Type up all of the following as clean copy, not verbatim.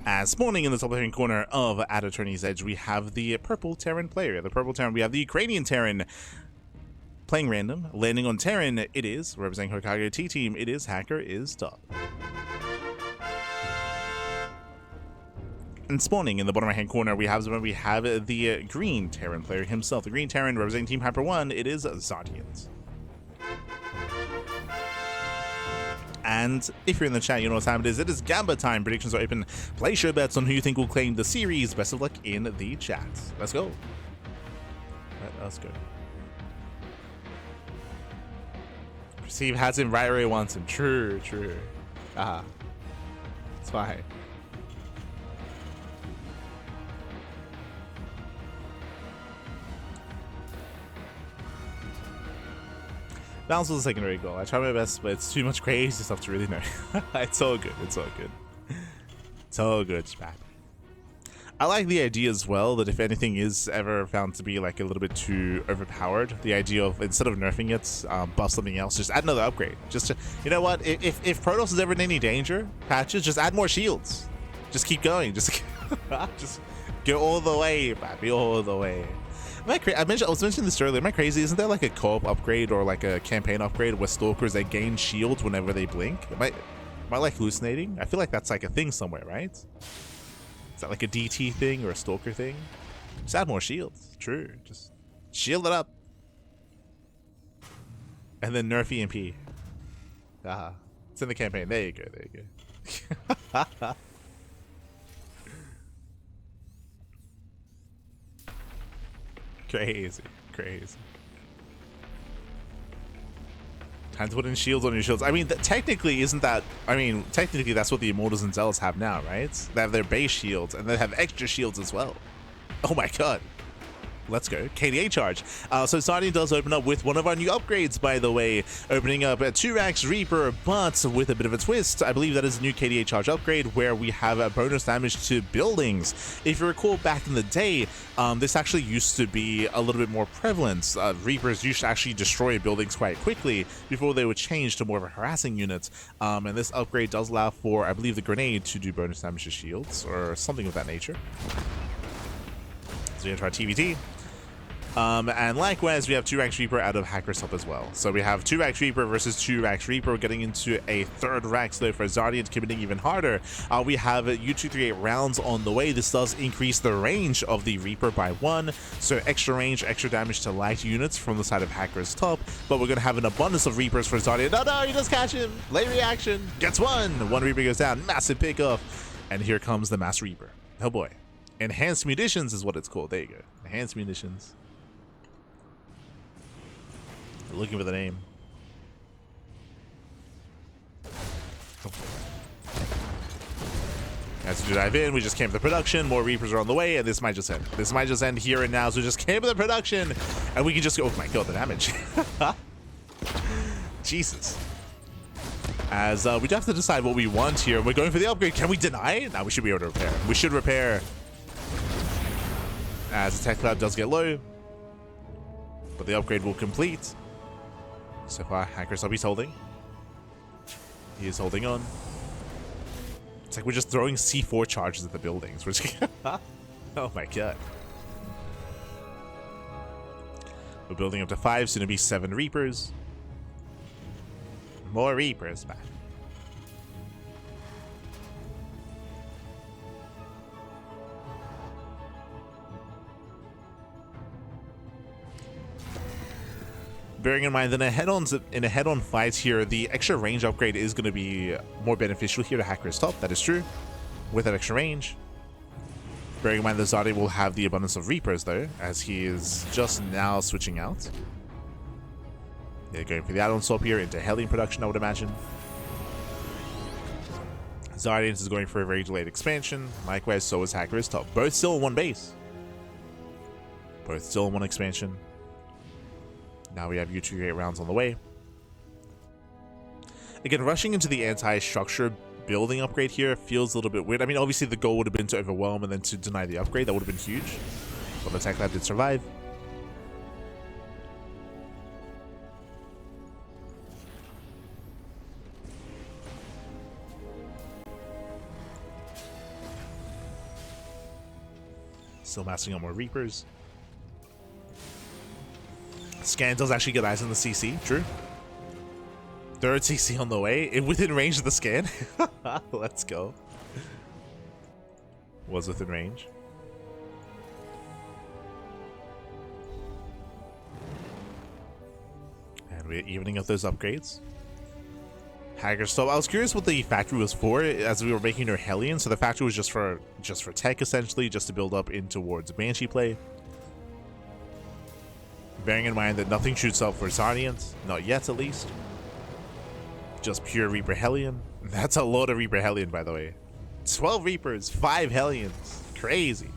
As spawning in the top left-hand corner of At Attorney's Edge, we have the purple Terran player. The purple Terran, we have the Ukrainian Terran playing random. Landing on Terran, it is, representing Hokage T-Team, it is HackErIsTop. And spawning in the bottom right-hand corner, we have the green Terran player himself. The green Terran representing Team Hyper 1, it is ZaRDieNT. And if you're in the chat, you know what time it is. It is Gamba time. Predictions are open. Place your bets on who you think will claim the series. Best of luck in the chat. Let's go. Let's go. Perceive has him right where he wants him. True, true. It's fine. Bounce was a secondary goal. I tried my best, but it's too much crazy stuff to really know. It's all good. It's all good. It's all good, man. I like the idea as well that if anything is ever found to be like a little bit too overpowered, the idea of instead of nerfing it, buff something else, just add another upgrade. Just to, you know what? If Protoss is ever in any danger, patches, just add more shields. Just keep going. Just go all the way, baby, all the way. I was mentioning this earlier. Am I crazy? Isn't there like a co-op upgrade or like a campaign upgrade where stalkers they gain shields whenever they blink? Am I like hallucinating? I feel like that's like a thing somewhere, right? Is that like a DT thing or a stalker thing? Just add more shields. True. Just shield it up. And then nerf EMP. It's in the campaign. There you go. There you go. Crazy, crazy. Time to put in shields on your shields. I mean, technically, isn't that... I mean, technically, that's what the Immortals and Zealots have now, right? They have their base shields, and they have extra shields as well. Oh my god. Let's go. KDA charge. So ZaRDieNT does open up with one of our new upgrades, by the way. Opening up a 2x Reaper, but with a bit of a twist. I believe that is a new KDA charge upgrade where we have a bonus damage to buildings. If you recall back in the day, this actually used to be a little bit more prevalent. Reapers used to actually destroy buildings quite quickly before they would change to more of a harassing unit. And this upgrade does allow for, I believe, the grenade to do bonus damage to shields or something of that nature. So we're going to try TvT. And likewise, we have 2x Reaper out of HackErIsTop as well. So we have 2x Reaper versus 2x Reaper, getting into a third rack slow for ZaRDieNT, committing even harder. We have U238 rounds on the way. This does increase the range of the Reaper by 1. So extra range, extra damage to light units from the side of HackErIsTop. But we're going to have an abundance of Reapers for ZaRDieNT. No, you just catch him. Late reaction. Gets one. One Reaper goes down. Massive pickoff. And here comes the Mass Reaper. Oh boy. Enhanced Munitions is what it's called. There you go. Enhanced Munitions. Looking for the name. As we dive in, we just camp the production. More Reapers are on the way, and this might just end. This might just end here and now. So just camp the production, and we can just go. Oh my god, the damage! Jesus. As we do have to decide what we want here. We're going for the upgrade. Can we deny? No, we should be able to repair. We should repair. As the tech cloud does get low, but the upgrade will complete. So far, HackErIsTop, he's holding. He is holding on. It's like we're just throwing C4 charges at the buildings. We're just oh my god. We're building up to 5, soon to be 7 Reapers. More Reapers, man. Bearing in mind that in a head-on fight here, the extra range upgrade is going to be more beneficial here to HackErIsTop. That is true. With that extra range. Bearing in mind that ZaRDieNT will have the abundance of Reapers, though, as he is just now switching out. They're going for the add-on swap here into Hellion production, I would imagine. ZaRDieNT is going for a very delayed expansion. Likewise, so is HackErIsTop. Both still in one base. Both still in one expansion. Now we have U238 rounds on the way. Again, rushing into the anti-structure building upgrade here feels a little bit weird. I mean, obviously the goal would have been to overwhelm and then to deny the upgrade. That would have been huge. But the tech lab did survive. Still massing on more Reapers. Scan does actually get eyes on the CC, true. Third CC on the way, within range of the scan. Let's go. Was within range. And we're evening up those upgrades. HackErIsTop. I was curious what the factory was for as we were making our Hellion. So the factory was just for tech essentially, just to build up in towards Banshee play. Bearing in mind that nothing shoots up for ZaRDieNT, not yet at least. Just pure Reaper Hellion. That's a lot of Reaper Hellion, by the way. 12 Reapers, 5 Hellions. Crazy.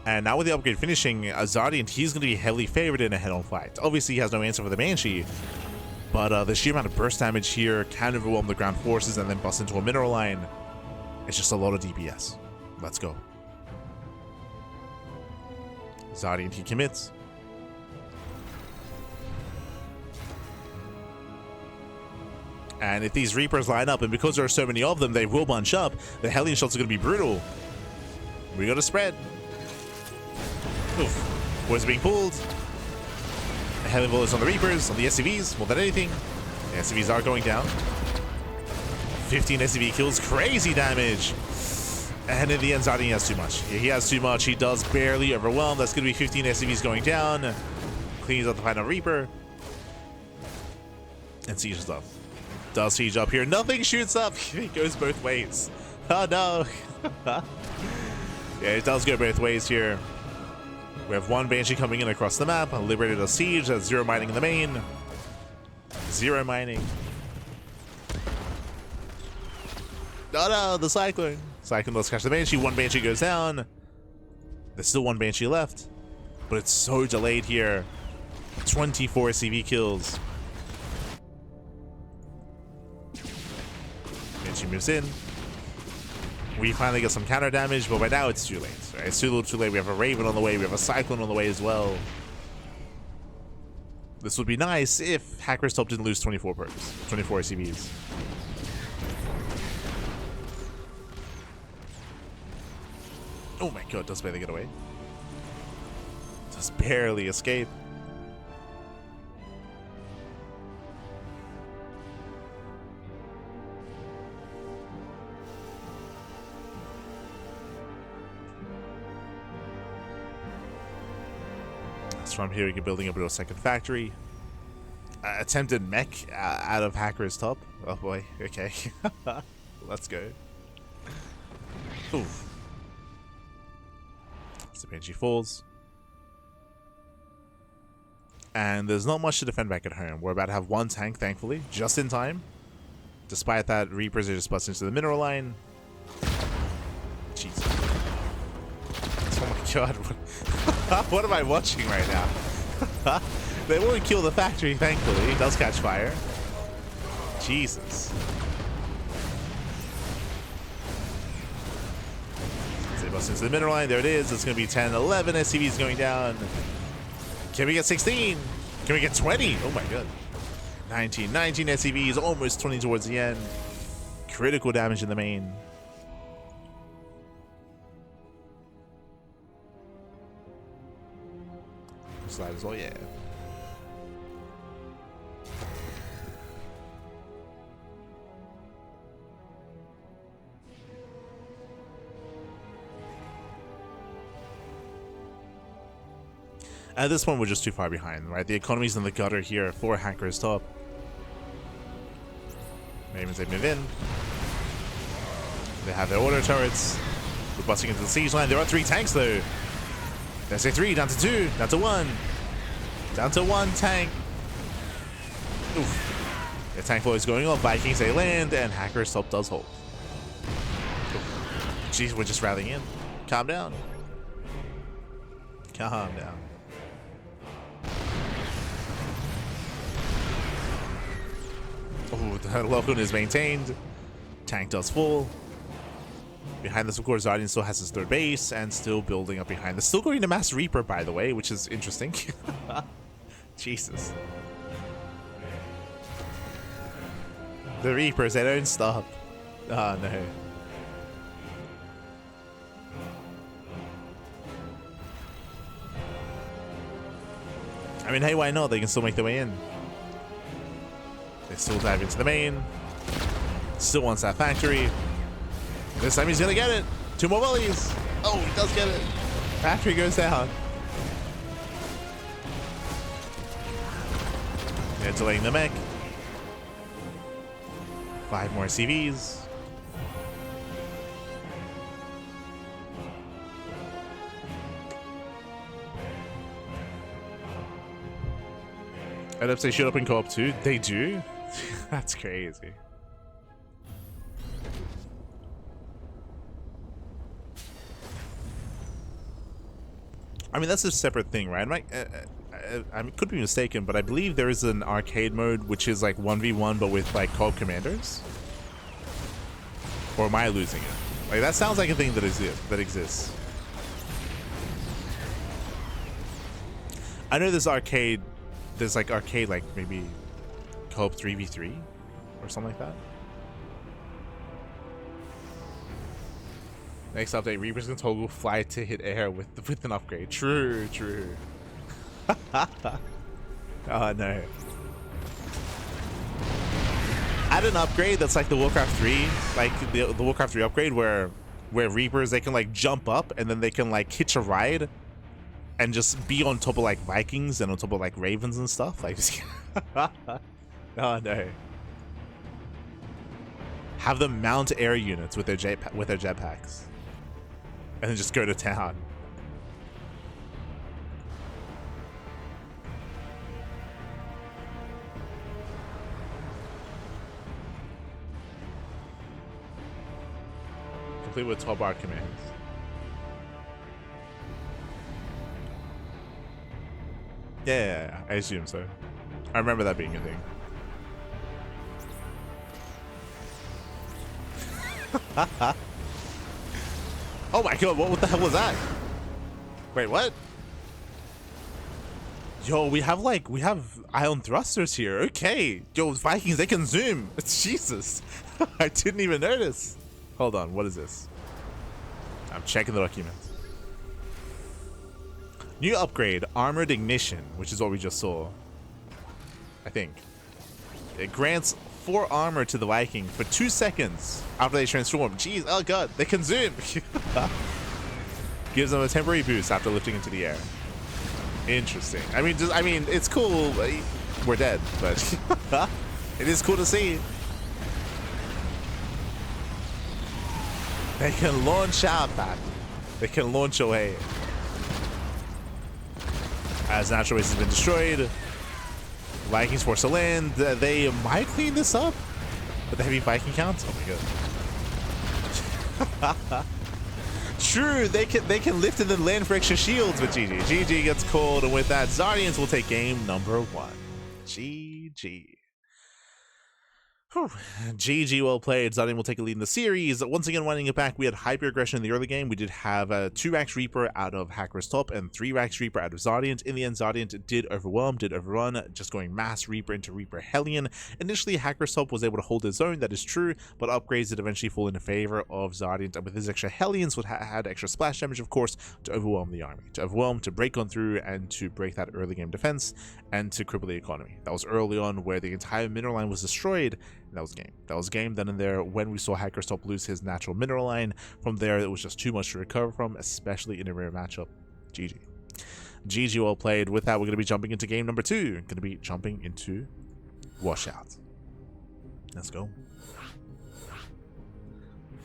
And now with the upgrade finishing, ZaRDieNT, he's going to be heavily favored in a head-on fight. Obviously, he has no answer for the Banshee, but the sheer amount of burst damage here can overwhelm the ground forces and then bust into a mineral line. It's just a lot of DPS. Let's go. ZaRDieNT, he commits. And if these Reapers line up, and because there are so many of them, they will bunch up, the Hellion shots are going to be brutal. We got to spread. Oof. Boys are being pulled. The Hellion bullets on the Reapers, on the SCVs, more than anything. The SCVs are going down. 15 SCV kills, crazy damage. And in the end, ZaRDieNT has too much. He has too much. He does barely overwhelm. That's going to be 15 SCVs going down. Cleans up the final Reaper. And sieges up. Does siege up here. Nothing shoots up. It goes both ways. Oh no. Yeah, it does go both ways here. We have one Banshee coming in across the map. Liberated a siege. That's 0 mining in the main. 0 mining. Oh no, the Cyclone. Cyclone does catch the Banshee. One Banshee goes down. There's still one Banshee left. But it's so delayed here. 24 CV kills. Banshee moves in. We finally get some counter damage, but by now it's too late. Right? It's too late. We have a Raven on the way. We have a Cyclone on the way as well. This would be nice if HackErIsTop didn't lose 24 perks, 24 CVs. Oh my god, does barely get away. Does barely escape. From here, we get building up to a second factory. Attempted mech out of HackErIsTop. Oh boy, okay. Let's go. Oof. So Banshee falls. And there's not much to defend back at home. We're about to have one tank, thankfully, just in time. Despite that, Reapers are just busting into the mineral line. Jesus. Oh my god. What am I watching right now? They won't kill the factory, thankfully. It does catch fire. Jesus. So they bust into the mineral line. There it is. It's going to be 10, 11 SCVs going down. Can we get 16? Can we get 20? Oh my god. 19 SCVs, almost 20 towards the end. Critical damage in the main. Slide as well, yeah. At this point, we're just too far behind, right? The economy's in the gutter here for HackErIsTop. Maybe they move in. They have their auto turrets. We're busting into the siege line. There are 3 tanks, though. There's a 3, down to 2, down to 1. Down to 1 tank. Oof. The tank flow is going off. Vikings, they land, and HackErIsTop does hold. Jeez, we're just rallying in. Calm down. Calm down. Oh, the lock-on is maintained. Tank does fall. Behind this, of course, ZaRDieNT still has his third base and still building up behind this. Still going to mass Reaper, by the way, which is interesting. Jesus. The Reapers, they don't stop. Oh, no. I mean, hey, why not? They can still make their way in. They still dive into the main. Still wants that factory. This time he's gonna get it. 2 more volleys. Oh, he does get it. Factory goes down. They're delaying the mech. 5 more CVs. And if they shoot up in co-op too, they do? That's crazy. I mean, that's a separate thing, right? I could be mistaken, but I believe there is an arcade mode which is like 1v1 but with like co-op commanders. Or am I losing it? Like, that sounds like a thing that exists. I know there's arcade. There's like arcade, like maybe co-op 3v3 or something like that. Next update, Reapers can toggle fly to hit air with an upgrade. True. Oh no. Add an upgrade that's like the Warcraft 3, like the Warcraft 3 upgrade where Reapers, they can like jump up and then they can like hitch a ride and just be on top of like Vikings and on top of like Ravens and stuff. Like, oh no. Have them mount air units with their jetpacks, and then just go to town. Complete with 12-bar commands. Yeah, I assume so. I remember that being a thing. Oh my god, what the hell was that? Wait, what? Yo, we have ion thrusters here. Okay. Yo, Vikings, they can zoom. Jesus. I didn't even notice. Hold on, what is this? I'm checking the documents. New upgrade, Armored Ignition, which is what we just saw. I think. It grants 4 armor to the Viking for 2 seconds after they transform. Jeez, oh god, they can zoom. Gives them a temporary boost after lifting into the air. Interesting. I mean, it's cool. We're dead, but it is cool to see. They can launch out, man. They can launch away. As natural base has been destroyed, Vikings forced to land. They might clean this up with the heavy Viking counts. Oh my god. True, they can lift and then land for extra shields, but GG. GG gets called, and with that, ZaRDieNT will take game number 1. GG. Whew. GG, well played. ZaRDieNT will take a lead in the series. Once again, winding it back, we had hyper aggression in the early game. We did have a 2-Rax Reaper out of HackErIsTop and 3-Rax Reaper out of ZaRDieNT. In the end, ZaRDieNT did overrun, just going mass Reaper into Reaper Hellion. Initially, HackErIsTop was able to hold his own, that is true, but upgrades did eventually fall in favor of ZaRDieNT, and with his extra Hellions, would had extra splash damage, of course, to overwhelm the army. To overwhelm, to break on through, and to break that early game defense, and to cripple the economy. That was early on where the entire mineral line was destroyed. That was game. That was game then and there when we saw HackErIsTop lose his natural mineral line. From there, it was just too much to recover from, especially in a rare matchup. GG. GG, well played. With that, we're going to be jumping into game number 2. Going to be jumping into Washout. Let's go.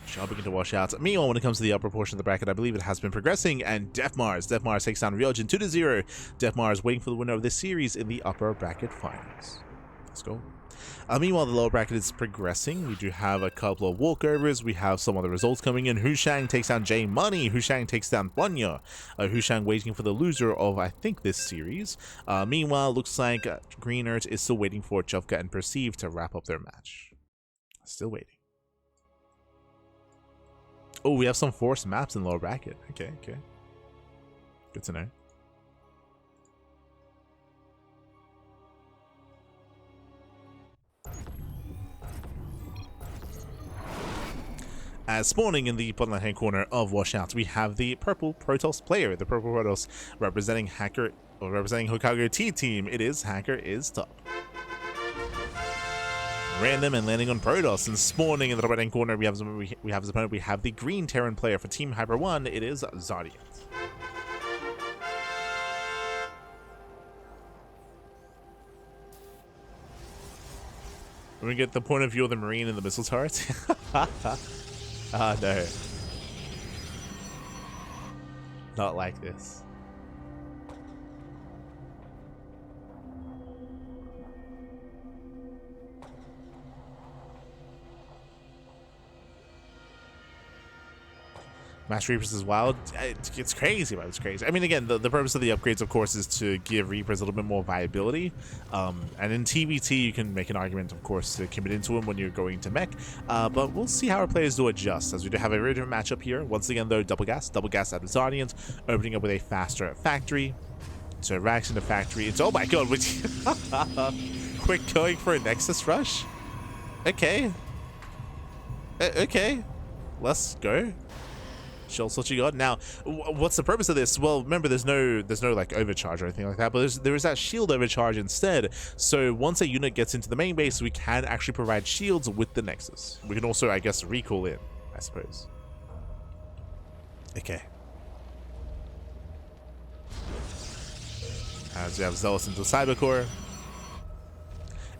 Jumping into Washout. Meanwhile, when it comes to the upper portion of the bracket, I believe it has been progressing, and Deathmars takes down Ryojin 2-0. Deathmars waiting for the winner of this series in the upper bracket finals. Let's go. Meanwhile, the lower bracket is progressing. We do have a couple of walkovers. We have some other results coming in. Hushang takes down J Money. Hushang takes down Bunya. Hushang waiting for the loser of, I think, this series. Meanwhile, looks like Green Earth is still waiting for Chufka and Perceive to wrap up their match. Still waiting. Oh, we have some forced maps in the lower bracket. Okay. Good to know. As spawning in the bottom left hand corner of Washout, we have the purple Protoss player, the purple Protoss representing Well, representing Hokkaido T team, it is HackErIsTop. Random and landing on Protoss and spawning in the right hand corner. We have his opponent. We have the green Terran player for Team Hyper 1. It is ZaRDieNT. We get the point of view of the Marine in the missile turret. Ah, no. Not like this. Mass Reapers is wild. It's crazy, man. It's crazy. I mean, again, the purpose of the upgrades, of course, is to give Reapers a little bit more viability. And in TvT, you can make an argument, of course, to commit into them when you're going to mech. But we'll see how our players do adjust, as we do have a very different matchup here. Once again, though, double gas out of ZaRDieNT, opening up with a faster factory. So racks into factory. It's, oh my god, quick going for a Nexus rush. Okay. Okay. Let's go. Shell what you got now. What's the purpose of this? Well, remember, there's no like overcharge or anything like that, but there is that shield overcharge instead. So once a unit gets into the main base, we can actually provide shields with the Nexus. We can also, I guess, recall in, I suppose. Okay. As we have Zealous into Cybercore.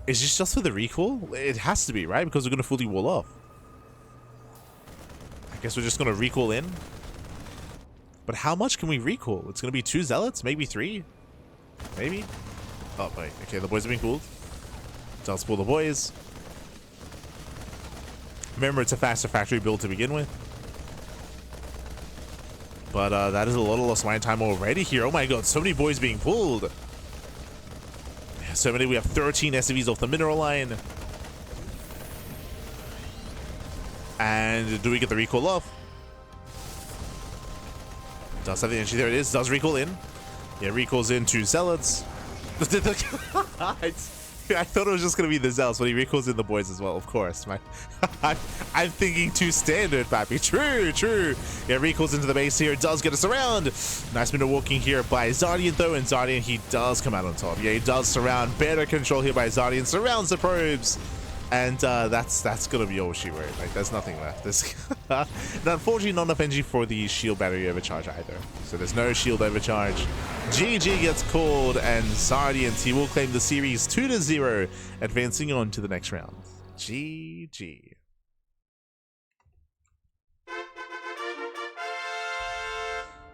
Is this just for the recall? It has to be, right? Because we're going to fully wall off. I guess we're just going to recall in. But how much can we recall? It's going to be 2 Zealots? Maybe 3? Maybe? Oh, wait. Okay, the boys are being cooled. So let's pull the boys. Remember, it's a faster factory build to begin with. But that is a lot of lost mine time already here. Oh my god, so many boys being pulled. Yeah, so many. We have 13 SCVs off the mineral line. And do we get the recall off? Does have the energy. There it is. Does recall in. Yeah, recalls in 2 Zealots. I thought it was just going to be the Zealots, but he recalls in the boys as well, of course. I'm thinking too standard, Pappy. True, true. Yeah, recalls into the base here. Does get us around. Nice minute walking here by ZaRDieNT, though, and ZaRDieNT, he does come out on top. Yeah, he does surround. Better control here by ZaRDieNT. Surrounds the probes. And that's gonna be all she wrote. Like, there's nothing left. There's unfortunately not enough energy for the shield battery overcharge either. So there's no shield overcharge. GG gets called, and ZaRDieNT, he will claim the series 2-0, advancing on to the next round. GG.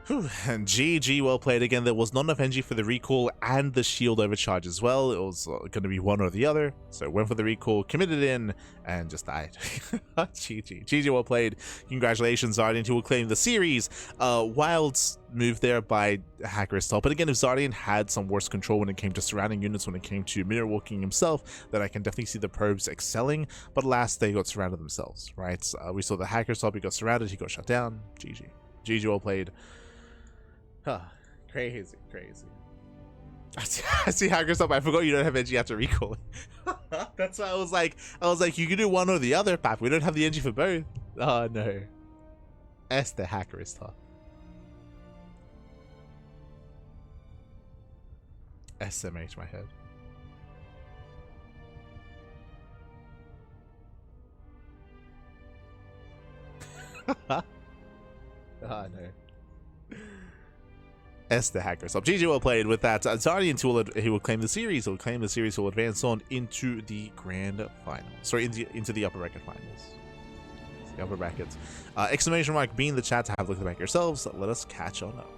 Whew. And GG, well played again. There was not enough energy for the recall and the shield overcharge as well. It was going to be one or the other. So went for the recall, committed in, and just died. GG. GG, well played. Congratulations, ZaRDieNT, who will claim the series. Wild move there by HackErIsTop. But again, if ZaRDieNT had some worse control when it came to surrounding units, when it came to mirror walking himself, then I can definitely see the probes excelling. But last, they got surrounded themselves, right? We saw the HackErIsTop, he got surrounded, he got shut down. GG. GG, well played. Huh. Crazy, crazy. I see HackErIsTop. I forgot you don't have energy after recalling. That's why I was like, you can do one or the other, Pap. We don't have the energy for both. Oh no. That's the HackErIsTop. SMH my head. Oh no. S the HackErIsTop. GG, well played with that. ZaRDieNT, he will claim the series. He'll claim the series. He'll advance on into the grand final. Sorry, into the upper bracket finals. The upper brackets. Exclamation mark, be in the chat to have a look at the back yourselves. Let us catch on up.